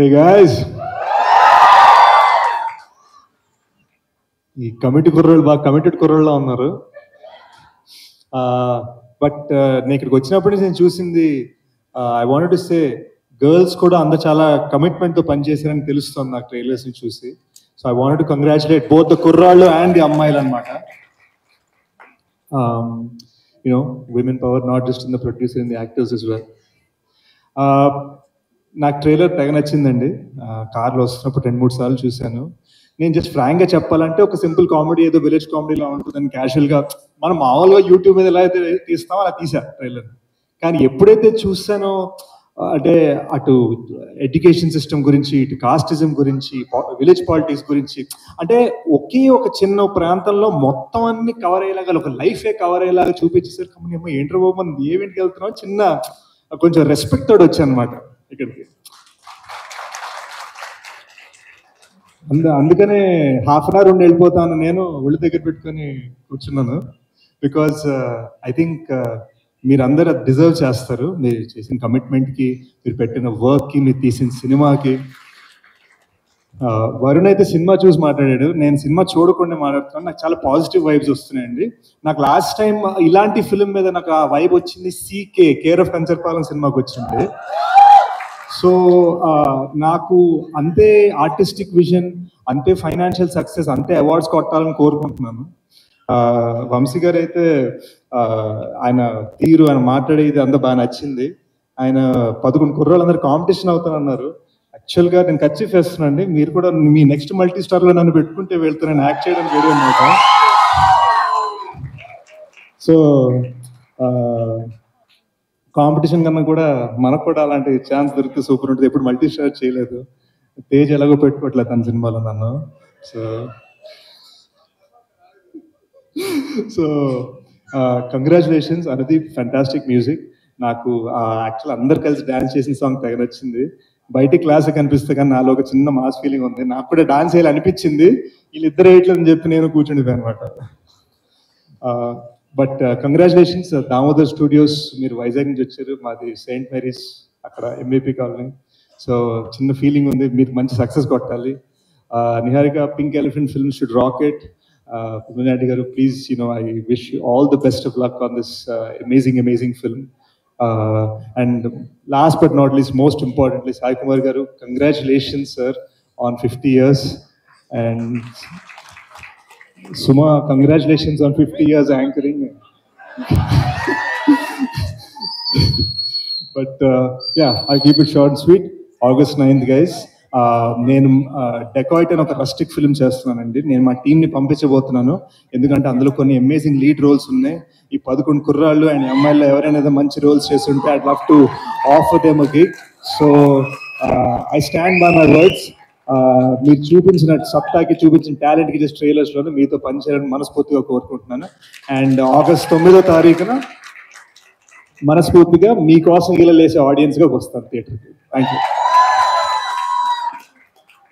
Hey guys, ఈ committee కుర్రోళ్ళు బాగా కమిటెడ్ కుర్రోళ్ళ ఉన్నారు. బట్ నేను ఇక్కడికి వచ్చినప్పటి నుంచి నేను చూసింది, I wanted to say girls కూడా అందరు చాలా కమిట్మెంట్తో పనిచేశారని తెలుస్తుంది నాకు ట్రైలర్స్ని చూసి. So I wanted to congratulate both the కుర్రాళ్ళు అండ్ ది అమ్మాయిలు అనమాట. You know women power not just in the producer, in the actors is well. నాకు ట్రైలర్ తెగ నచ్చిందండి. కార్లో వస్తున్నప్పుడు 2-3 సార్లు చూశాను. నేను జస్ట్ ఫ్రాంక్గా చెప్పాలంటే ఒక సింపుల్ కామెడీ, ఏదో విలేజ్ కామెడీలా ఉంటుందని క్యాజువల్గా మనం మామూలుగా యూట్యూబ్ మీద ఎలా అయితే తీస్తామో అలా తీసా ట్రైలర్. కానీ ఎప్పుడైతే చూసానో, అంటే అటు ఎడ్యుకేషన్ సిస్టమ్ గురించి, ఇటు కాస్టిజం గురించి, విలేజ్ పాలిటిక్స్ గురించి, అంటే ఒకే ఒక చిన్న ప్రాంతంలో మొత్తం అన్ని కవర్ అయ్యేలాగా, ఒక లైఫే కవర్ అయ్యేలాగా చూపించేసరికి అమ్మ ఏంట్రో బాబు మనం ఏమింటికి వెళ్తున్నాం, చిన్న కొంచెం రెస్పెక్ట్ తోటి వచ్చాను అనమాట ఇక్కడికి. అందుకనే హాఫ్ అన్ అవర్ ఉండి వెళ్ళిపోతాను, నేను ఒళ్ళు దగ్గర పెట్టుకొని కూర్చున్నాను. బికాజ్ ఐ థింక్ మీరందరూ అది డిజర్వ్ చేస్తారు. మీరు చేసిన కమిట్మెంట్కి, మీరు పెట్టిన వర్క్కి, మీరు తీసిన సినిమాకి. వరుణ్ అయితే సినిమా చూసి మాట్లాడాడు, నేను సినిమా చూడకుండా మాట్లాడుతున్నాను. నాకు చాలా పాజిటివ్ వైబ్స్ వస్తున్నాయండి. నాకు లాస్ట్ టైం ఇలాంటి ఫిల్మ్ మీద నాకు ఆ వైబ్ వచ్చింది సీకే, కేర్ ఆఫ్ కంచర్పాలెం సినిమాకి వచ్చింది. సో నాకు అంతే ఆర్టిస్టిక్ విజన్, అంతే ఫైనాన్షియల్ సక్సెస్, అంతే అవార్డ్స్ కొట్టాలని కోరుకుంటున్నాను. వంశీ గారు అయితే ఆయన తీరు, ఆయన మాట్లాడేది అంతా బాగా నచ్చింది. ఆయన 11 కుర్రోళ్ళందరూ కాంపిటీషన్ అవుతానన్నారు. యాక్చువల్గా నేను కర్చీఫ్ వేస్తున్నానండి, మీరు కూడా మీ నెక్స్ట్ మల్టీ స్టార్లో నన్ను పెట్టుకుంటే వెళ్తానని యాక్ట్ చేయడానికి రెడీ అన్నమాట. సో కాంపిటీషన్ కన్నా కూడా మనకు కూడా అలాంటి ఛాన్స్ దొరికితే సూపర్ ఉంటుంది. ఎప్పుడు మల్టీ స్టార్ చేయలేదు, తేజ్ ఎలాగో పెట్టుకోవట్లేదు తన సినిమాలో నన్ను. సో కంగ్రాచులేషన్స్ అనేది ఫ్యాంటాస్టిక్ మ్యూజిక్. నాకు యాక్చువల్ అందరు కలిసి డాన్స్ చేసిన సాంగ్ తెగ నచ్చింది. బయట క్లాస్ కనిపిస్తే కానీ నాలో ఒక చిన్న మాస్ ఫీలింగ్ ఉంది. నాకు కూడా డాన్స్ చేయాలి అనిపించింది, వీళ్ళిద్దరు వేయట్లేదని చెప్పి నేను కూర్చుండిపోయాను అనమాట. బట్ కంగ్రాచులేషన్స్ దామోదర్ స్టూడియోస్, మీరు వైజాగ్ నుంచి వచ్చారు, మాది సెయింట్ మేరీస్ అక్కడ ఎంబీపీ కాలనీ. సో చిన్న ఫీలింగ్ ఉంది, మీరు మంచి సక్సెస్ కొట్టాలి. Niharika, pink elephant film should rocket. Punyadi garu, please, I wish you all the best of luck on this amazing film. And last but not least, most importantly, Sai Kumar garu, congratulations sir on 50 years. And Suma, congratulations on 50 years anchoring. But yeah, I'll keep it short and sweet. August 9th, guys. నేను dacoit అని ఒక rustic film చేస్తున్నానండి. నేను మా టీంని పంపించబోతున్నాను, ఎందుకంటే అందులో కొన్ని అమేజింగ్ లీడ్ రోల్స్ ఉన్నాయి. ఈ 11 కుర్రాళ్ళు అండ్ అమ్మాయిలు ఎవరైనా మంచి రోల్స్ చేస్తుంటే I'd love to offer them a gig. So I stand by my words. మీరు చూపించిన సత్తాకి, చూపించిన టాలెంట్కి జస్ట్ ట్రైలర్స్లోనే మీతో పనిచేయాలని మనస్ఫూర్తిగా కోరుకుంటున్నాను. అండ్ ఆగస్ట్ 9వ తారీఖున మనస్ఫూర్తిగా మీకోసం ఇలా లేసే ఆడియన్స్గా వస్తాను థియేటర్కి. Thank you.